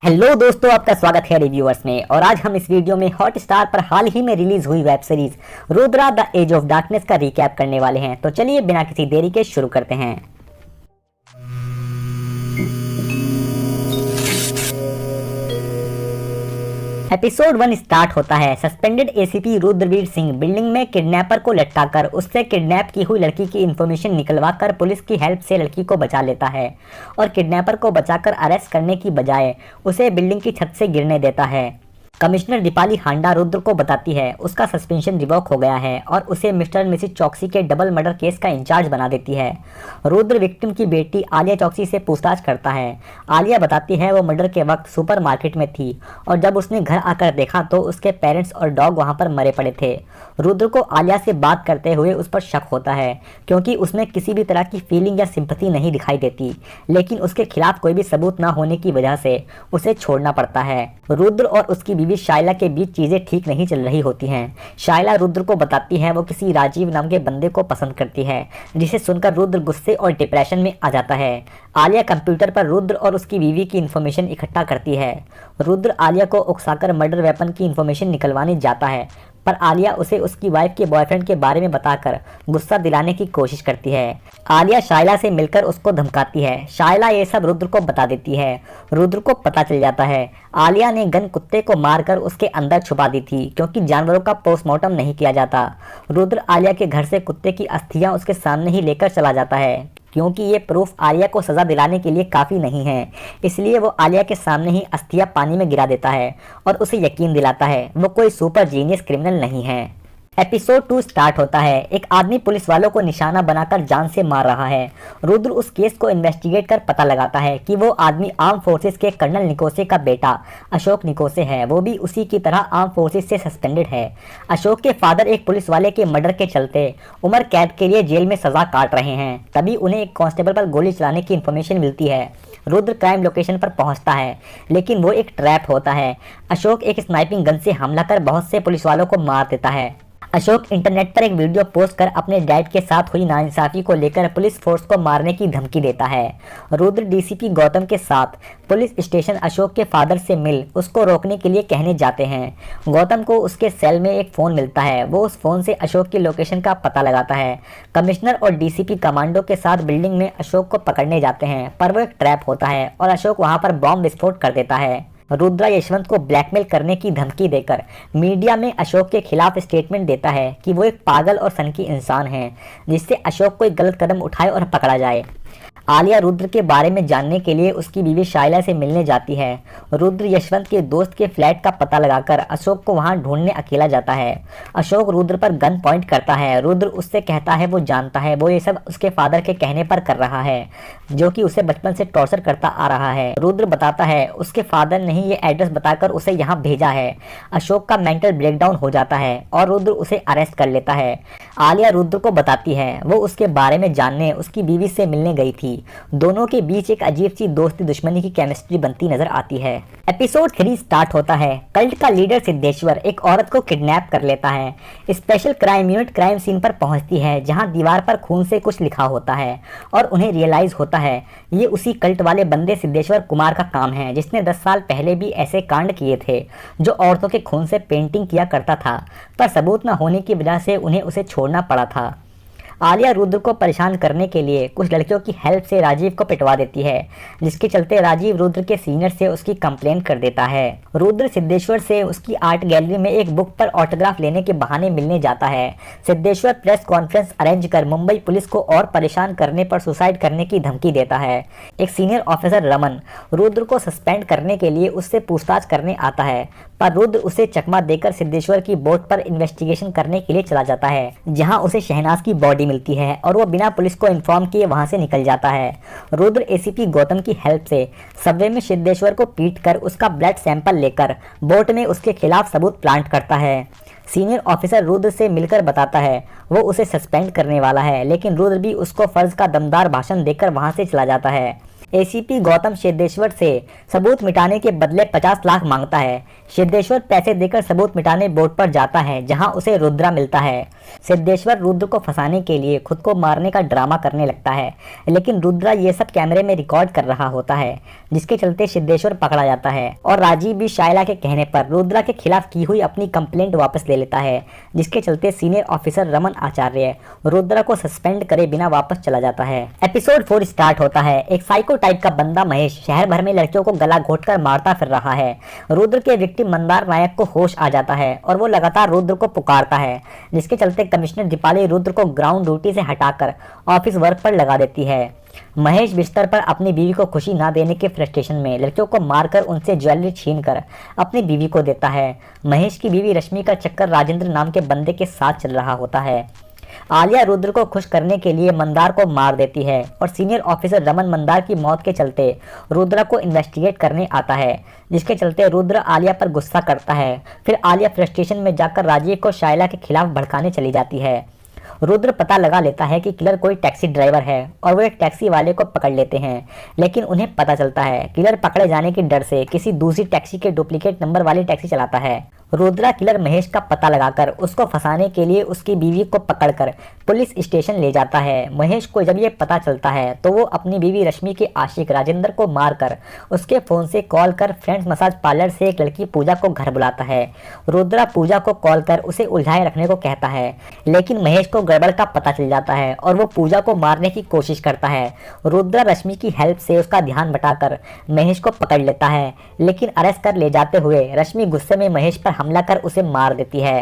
Hello दोस्तों, आपका स्वागत है रिव्यूअर्स में। और आज हम इस वीडियो में हॉटस्टार पर हाल ही में रिलीज हुई web series Rudra the edge of darkness का रिकैप करने वाले हैं। तो चलिए बिना किसी देरी के शुरू करते हैं। एपिसोड 1 स्टार्ट होता है। Suspended ACP Rudraveer Singh building में किडनैपर को लटकाकर उससे किडनैप की हुई लड़की की इंफॉर्मेशन निकलवाकर पुलिस की हेल्प से लड़की को बचा लेता है और किडनैपर को बचाकर अरेस्ट करने की बजाय उसे बिल्डिंग की छत से गिरने देता है। कमिश्नर दीपाली हांडा रुद्र को बताती है उसका सस्पेंशन रिवॉक हो गया है और उसे मिस्टर एंड मिसेस चौकसी के डबल मर्डर केस का इंचार्ज बना देती है। रुद्र विक्टिम की बेटी आलिया चौकसी से पूछताछ करता है। आलिया बताती है वो मर्डर के वक्त सुपरमार्केट में थी और जब उसने घर आकर देखा तो उसके पेरेंट्स और डॉग वहां पर मरे पड़े थे। रुद्र को आलिया से बात करते हुए उस पर शक होता है क्योंकि उसमें किसी भी तरह की फीलिंग या सिंपैथी नहीं दिखाई देती, लेकिन उसके खिलाफ कोई भी सबूत न होने की वजह से उसे छोड़ना पड़ता है। रुद्र और उसकी बीवी शाइला के बीच चीजें ठीक नहीं चल रही होती हैं। शाइला रुद्र को बताती है वो किसी राजीव नाम के बंदे को पसंद करती है, जिसे सुनकर रुद्र गुस्से और डिप्रेशन में आ जाता है। आलिया कंप्यूटर पर रुद्र और उसकी बीवी की इंफॉर्मेशन इकट्ठा करती है। रुद्र आलिया को उकसाकर मर्डर वेपन की इंफॉर्मेशन निकलवाने जाता है, पर आलिया उसे उसकी वाइफ के बॉयफ्रेंड के बारे में बताकर गुस्सा दिलाने की कोशिश करती है। आलिया शाइला से मिलकर उसको धमकाती है। शाइला ये सब रुद्र को बता देती है। रुद्र को पता चल जाता है आलिया ने गन कुत्ते को मारकर उसके अंदर छुपा दी थी क्योंकि जानवरों का पोस्टमार्टम नहीं किया जाता। रुद्र आलिया के घर से कुत्ते की अस्थियां उसके सामने ही लेकर चला जाता है क्योंकि ये प्रूफ आलिया को सजा दिलाने के लिए काफ़ी नहीं है, इसलिए वो आलिया के सामने ही अस्थियां पानी में गिरा देता है और उसे यकीन दिलाता है वो कोई सुपर जीनियस क्रिमिनल नहीं है। एपिसोड 2 स्टार्ट होता है। एक आदमी पुलिस वालों को निशाना बनाकर जान से मार रहा है। रुद्र उस केस को इन्वेस्टिगेट कर पता लगाता है कि वो आदमी आर्म फोर्सेस के कर्नल निकोसे का बेटा अशोक निकोसे है। वो भी उसी की तरह आर्म फोर्सेस से सस्पेंडेड है। अशोक के फादर एक पुलिस वाले के मर्डर के चलते उम्र कैद के लिए जेल में सजा काट रहे हैं। तभी उन्हें एक कांस्टेबल पर गोली चलाने की इंफॉर्मेशन मिलती है। रुद्र क्राइम लोकेशन पर पहुंचता है, लेकिन वो एक ट्रैप होता है। अशोक एक स्नाइपिंग गन से हमला कर बहुत से पुलिस वालों को मार देता है। अशोक इंटरनेट पर एक वीडियो पोस्ट कर अपने डैड के साथ हुई नाइंसाफी को लेकर पुलिस फोर्स को मारने की धमकी देता है। रुद्र डीसीपी गौतम के साथ पुलिस स्टेशन अशोक के फादर से मिल उसको रोकने के लिए कहने जाते हैं। गौतम को उसके सेल में एक फ़ोन मिलता है। वो उस फ़ोन से अशोक की लोकेशन का पता लगाता है। कमिश्नर और डीसीपी कमांडो के साथ बिल्डिंग में अशोक को पकड़ने जाते हैं, पर वो एक ट्रैप होता है और अशोक वहाँ पर बॉम्ब विस्फोट कर देता है। रुद्रा यशवंत को ब्लैकमेल करने की धमकी देकर मीडिया में अशोक के खिलाफ स्टेटमेंट देता है कि वो एक पागल और सनकी इंसान है, जिससे अशोक कोई गलत कदम उठाए और पकड़ा जाए। आलिया रुद्र के बारे में जानने के लिए उसकी बीवी शाइला से मिलने जाती है। रुद्र यशवंत के दोस्त के फ्लैट का पता लगाकर अशोक को वहां ढूंढने अकेला जाता है। अशोक रुद्र पर गन पॉइंट करता है। रुद्र उससे कहता है वो जानता है वो ये सब उसके फादर के कहने पर कर रहा है, जो कि उसे बचपन से टॉर्चर करता आ रहा है। रुद्र बताता है उसके फादर ने ही ये एड्रेस बताकर उसे यहाँ भेजा है। अशोक का मेंटल ब्रेकडाउन हो जाता है और रुद्र उसे अरेस्ट कर लेता है। आलिया रुद्र को बताती है वो उसके बारे में जानने उसकी बीवी से मिलने गई थी। दोनों के बीच एक अजीब सी दोस्ती दुश्मनी की केमिस्ट्री बनती नजर आती है। एपिसोड 3 स्टार्ट होता है। कल्ट का लीडर सिद्धेश्वर एक औरत को किडनैप कर लेता है। Special crime unit crime scene पर पहुंचती है, जहां दीवार पर खून से कुछ लिखा होता है और उन्हें रियलाइज होता है ये उसी कल्ट वाले बंदे सिद्धेश्वर कुमार का काम है, जिसने 10 साल पहले भी ऐसे कांड किए थे, जो औरतों के खून से पेंटिंग किया करता था, पर सबूत न होने की वजह से उन्हें उसे छोड़ना पड़ा था। आलिया रुद्र को परेशान करने के लिए कुछ लड़कियों की हेल्प से राजीव को पिटवा देती है, जिसके चलते राजीव रुद्र के सीनियर से उसकी कंप्लेंट कर देता है। रुद्र सिद्धेश्वर से उसकी आर्ट गैलरी में एक बुक पर ऑटोग्राफ लेने के बहाने मिलने जाता है। सिद्धेश्वर प्रेस कॉन्फ्रेंस अरेंज कर मुंबई पुलिस को और परेशान करने पर सुसाइड करने की धमकी देता है। एक सीनियर ऑफिसर रमन रुद्र को सस्पेंड करने के लिए उससे पूछताछ करने आता है, पर रुद्र उसे चकमा देकर सिद्धेश्वर की बोट पर इन्वेस्टिगेशन करने के लिए चला जाता है, जहां उसे शहनाज की बॉडी मिलती है और वो बिना पुलिस को इन्फॉर्म किए वहां से निकल जाता है। रुद्र एसीपी गौतम की हेल्प से सबवे में सिद्धेश्वर को पीट कर उसका ब्लड सैंपल लेकर बोट में उसके खिलाफ सबूत प्लांट करता है। सीनियर ऑफिसर रुद्र से मिलकर बताता है वो उसे सस्पेंड करने वाला है, लेकिन रुद्र भी उसको फर्ज का दमदार भाषण देकर वहां से चला जाता है। एसीपी गौतम सिद्धेश्वर से सबूत मिटाने के बदले 50 लाख मांगता है। सिद्धेश्वर पैसे देकर सबूत मिटाने बोर्ड पर जाता है, जहां उसे रुद्रा मिलता है। सिद्धेश्वर रुद्र को फंसाने के लिए खुद को मारने का ड्रामा करने लगता है, लेकिन रुद्रा ये सब कैमरे में रिकॉर्ड कर रहा होता है, जिसके चलते सिद्धेश्वर पकड़ा जाता है और राजीव भी शाइला के कहने पर रुद्रा के खिलाफ की हुई अपनी कंप्लेंट वापस ले लेता है, जिसके चलते सीनियर ऑफिसर रमन आचार्य रुद्रा को सस्पेंड करे बिना वापस चला जाता है। एपिसोड 4 स्टार्ट होता है। एक साइको टाइप का बंदा महेश शहर भर में लड़कियों को गला घोटकर मारता फिर रहा है। रुद्र के विक्टिम मंदार नायक को होश आ जाता है और वो लगातार रुद्र को पुकारता है, जिसके चलते कमिश्नर दीपाली रुद्र को ग्राउंड ड्यूटी से हटाकर ऑफिस वर्क पर लगा देती है। महेश बिस्तर पर अपनी बीवी को खुशी ना देने के फ्रस्ट्रेशन में लड़कियों को मारकर उनसे ज्वेलरी छीनकर अपनी बीवी को देता है। महेश की बीवी रश्मि का चक्कर राजेंद्र नाम के बंदे के साथ चल रहा होता है। आलिया रुद्र को खुश करने के लिए मंदार को मार देती है और सीनियर ऑफिसर रमन मंदार की मौत के चलते रुद्र को इन्वेस्टिगेट करने आता है, जिसके चलते रुद्र आलिया पर गुस्सा करता है। फिर आलिया फ्रस्ट्रेशन में जाकर राजीव को शाइला के खिलाफ भड़काने चली जाती है। रुद्र पता लगा लेता है कि किलर कोई टैक्सी ड्राइवर है और वो एक टैक्सी वाले को पकड़ लेते हैं, लेकिन उन्हें पता चलता है किलर पकड़े जाने के डर से किसी दूसरी टैक्सी के डुप्लीकेट नंबर वाली टैक्सी चलाता है। रुद्रा किलर महेश का पता लगाकर उसको फंसाने के लिए उसकी बीवी को पकड़कर पुलिस स्टेशन ले जाता है। महेश को जब ये पता चलता है तो वो अपनी बीवी रश्मि के आशिक राजेंद्र को मारकर उसके फ़ोन से कॉल कर फ्रेंड्स मसाज पार्लर से एक लड़की पूजा को घर बुलाता है। रुद्रा पूजा को कॉल कर उसे उलझाए रखने को कहता है, लेकिन महेश को गड़बड़ का पता चल जाता है और वो पूजा को मारने की कोशिश करता है। रुद्रा रश्मि की हेल्प से उसका ध्यान बटाकर महेश को पकड़ लेता है, लेकिन अरेस्ट कर ले जाते हुए रश्मि गुस्से में महेश पर हमला कर उसे मार देती है।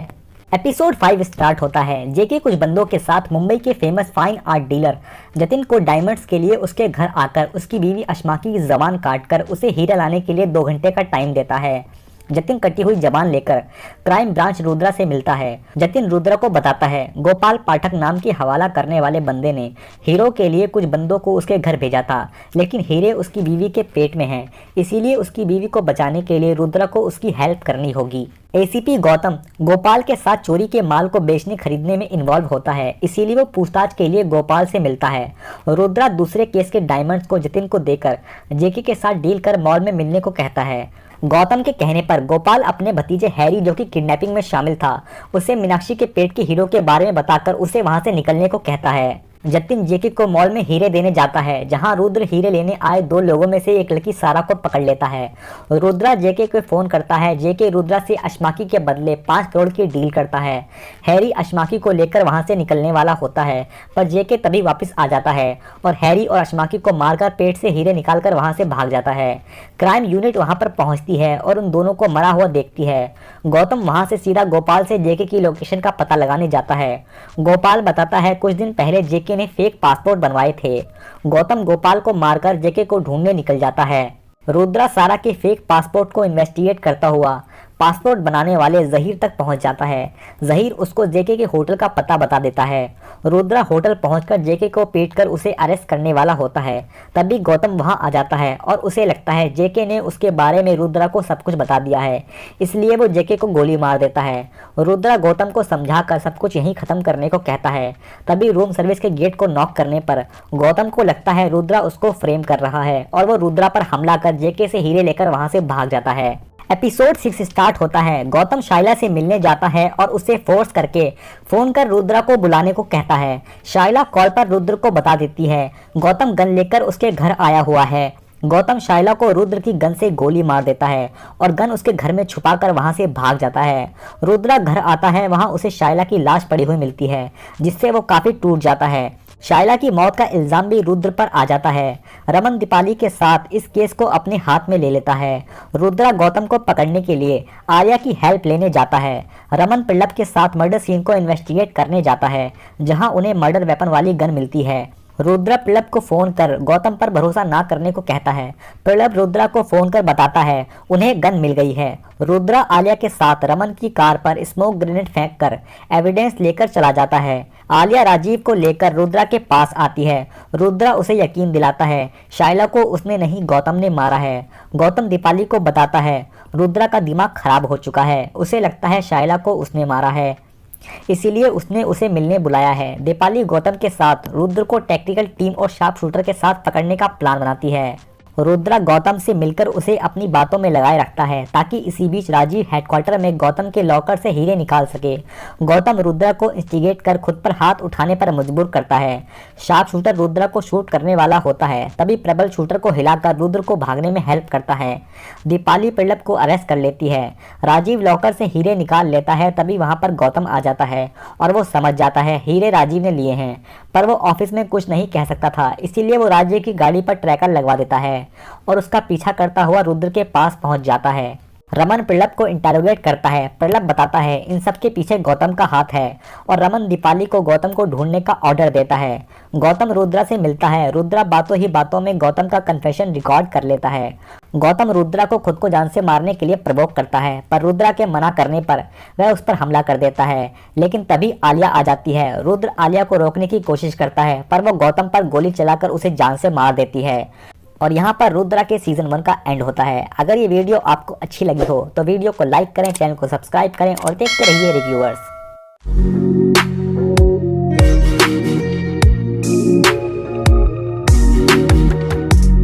एपिसोड 5 स्टार्ट होता है। जेके कुछ बंदों के साथ मुंबई के famous fine art dealer Jatin को डायमंड्स के लिए उसके घर आकर उसकी बीवी अश्माकी की जबान काटकर उसे हीरा लाने के लिए 2 घंटे का टाइम देता है। जतिन कटी हुई जबान लेकर क्राइम ब्रांच रुद्रा से मिलता है। जतिन रुद्रा को बताता है गोपाल पाठक नाम की हवाला करने वाले बंदे ने हीरो के लिए कुछ बंदों को उसके घर भेजा था, लेकिन हीरे उसकी बीवी के पेट में हैं, इसीलिए उसकी बीवी को बचाने के लिए रुद्रा को उसकी हेल्प करनी होगी। एसीपी गौतम गोपाल के साथ चोरी के माल को बेचने खरीदने में इन्वॉल्व होता है, इसीलिए वो पूछताछ के लिए गोपाल से मिलता है। रुद्रा दूसरे केस के डायमंड्स को जतिन को देकर जेके के साथ डील कर मॉल में मिलने को कहता है। गौतम के कहने पर गोपाल अपने भतीजे हैरी, जो कि किडनैपिंग में शामिल था, उसे मीनाक्षी के पेट के हीरो के बारे में बताकर उसे वहां से निकलने को कहता है। जतिन जेके को मॉल में हीरे देने जाता है, जहां रुद्र हीरे लेने आए 2 लोगों में से एक लड़की सारा को पकड़ लेता है। रुद्रा जेके को फोन करता है। जेके रुद्रा से अश्माकी के बदले 5 करोड़ की डील करता है। हैरी अश्माकी को लेकर वहां से निकलने वाला होता है, पर जेके तभी वापस आ जाता है और हैरी और अश्माकी को मारकर पेट से हीरे निकालकर वहां से भाग जाता है। क्राइम यूनिट वहां पर पहुंचती है और उन दोनों को मरा हुआ देखती है। गौतम वहां से सीधा गोपाल से जेके की लोकेशन का पता लगाने जाता है। गोपाल बताता है कुछ दिन पहले जेके ने फेक पासपोर्ट बनवाए थे। गौतम गोपाल को मारकर जेके को ढूंढने निकल जाता है। रुद्रा सारा के फेक पासपोर्ट को इन्वेस्टिगेट करता हुआ पासपोर्ट बनाने वाले जहीर तक पहुंच जाता है। जहीर उसको जेके के होटल का पता बता देता है। रुद्रा होटल पहुंचकर जेके को पीटकर उसे अरेस्ट करने वाला होता है। तभी गौतम वहां आ जाता है और उसे लगता है जेके ने उसके बारे में रुद्रा को सब कुछ बता दिया है, इसलिए वो जेके को गोली मार देता है। रुद्रा गौतम को समझाकर सब कुछ यहीं खत्म करने को कहता है। तभी रूम सर्विस के गेट को नॉक करने पर गौतम को लगता है रुद्रा उसको फ्रेम कर रहा है और वो रुद्रा पर हमला कर जेके से हीरे लेकर वहां से भाग जाता है। एपिसोड 6 स्टार्ट होता है। गौतम शाइला से मिलने जाता है और उसे फोर्स करके फोन कर रुद्रा को बुलाने को कहता है। शाइला कॉल पर रुद्र को बता देती है गौतम गन लेकर उसके घर आया हुआ है। गौतम शाइला को रुद्र की गन से गोली मार देता है और गन उसके घर में छुपाकर वहां से भाग जाता है। रुद्रा घर आता है, वहां उसे शाइला की लाश पड़ी हुई मिलती है, जिससे वो काफी टूट जाता है। शाइला की मौत का इल्जाम भी रुद्र पर आ जाता है। रमन दीपाली के साथ इस केस को अपने हाथ में ले लेता है। रुद्रा गौतम को पकड़ने के लिए आर्या की हेल्प लेने जाता है। रमन पिल्लप के साथ मर्डर सीन को इन्वेस्टिगेट करने जाता है, जहां उन्हें मर्डर वेपन वाली गन मिलती है। रुद्रा पिल्लप को फोन कर गौतम पर भरोसा ना करने को कहता है। पिल्लप रुद्रा को फोन कर बताता है उन्हें गन मिल गई है। रुद्रा आलिया के साथ रमन की कार पर स्मोक ग्रेनेड फेंक कर एविडेंस लेकर चला जाता है। आलिया राजीव को लेकर रुद्रा के पास आती है। रुद्रा उसे यकीन दिलाता है शाइला को उसने नहीं गौतम ने मारा है। गौतम दीपाली को बताता है रुद्रा का दिमाग खराब हो चुका है, उसे लगता है शाइला को उसने मारा है, इसीलिए उसने उसे मिलने बुलाया है। दीपाली गौतम के साथ रुद्र को टेक्निकल टीम और शार्प शूटर के साथ पकड़ने का प्लान बनाती है। रुद्रा गौतम से मिलकर उसे अपनी बातों में लगाए रखता है ताकि इसी बीच राजीव हेडक्वार्टर में गौतम के लॉकर से हीरे निकाल सके। गौतम रुद्रा को इंस्टिगेट कर खुद पर हाथ उठाने पर मजबूर करता है। शार्प शूटर रुद्रा को शूट करने वाला होता है, तभी प्रबल शूटर को हिलाकर रुद्र को भागने में हेल्प करता है। दीपाली पिल्लप को अरेस्ट कर लेती है। राजीव लॉकर से हीरे निकाल लेता है, तभी वहां पर गौतम आ जाता है और वो समझ जाता है हीरे राजीव ने लिए हैं, पर वो ऑफिस में कुछ नहीं कह सकता था, इसीलिए वो राजीव की गाड़ी पर ट्रैकर लगवा देता है और उसका पीछा करता हुआ रुद्र के पास पहुंच जाता है। रमन प्रलभ को इंटरोगेट करता है। प्रलभ बताता है इन सब के पीछे गौतम का हाथ है और रमन दीपाली को गौतम को ढूंढने का ऑर्डर देता है। गौतम रुद्रा से मिलता है। रुद्रा बातों ही बातों में गौतम का कन्फेशन रिकॉर्ड कर लेता है। गौतम रुद्रा को खुद को जान से मारने के लिए प्रवोक करता है, पर रुद्रा के मना करने पर वह उस पर हमला कर देता है। लेकिन तभी आलिया आ जाती है। रुद्र आलिया को रोकने की कोशिश करता है, पर वो गौतम पर गोली चलाकर उसे जान से मार देती है। और यहाँ पर रुद्रा के सीजन 1 का एंड होता है। अगर ये वीडियो आपको अच्छी लगी हो तो वीडियो को लाइक करें, चैनल को सब्सक्राइब करें और देखते रहिए रिव्यूअर्स।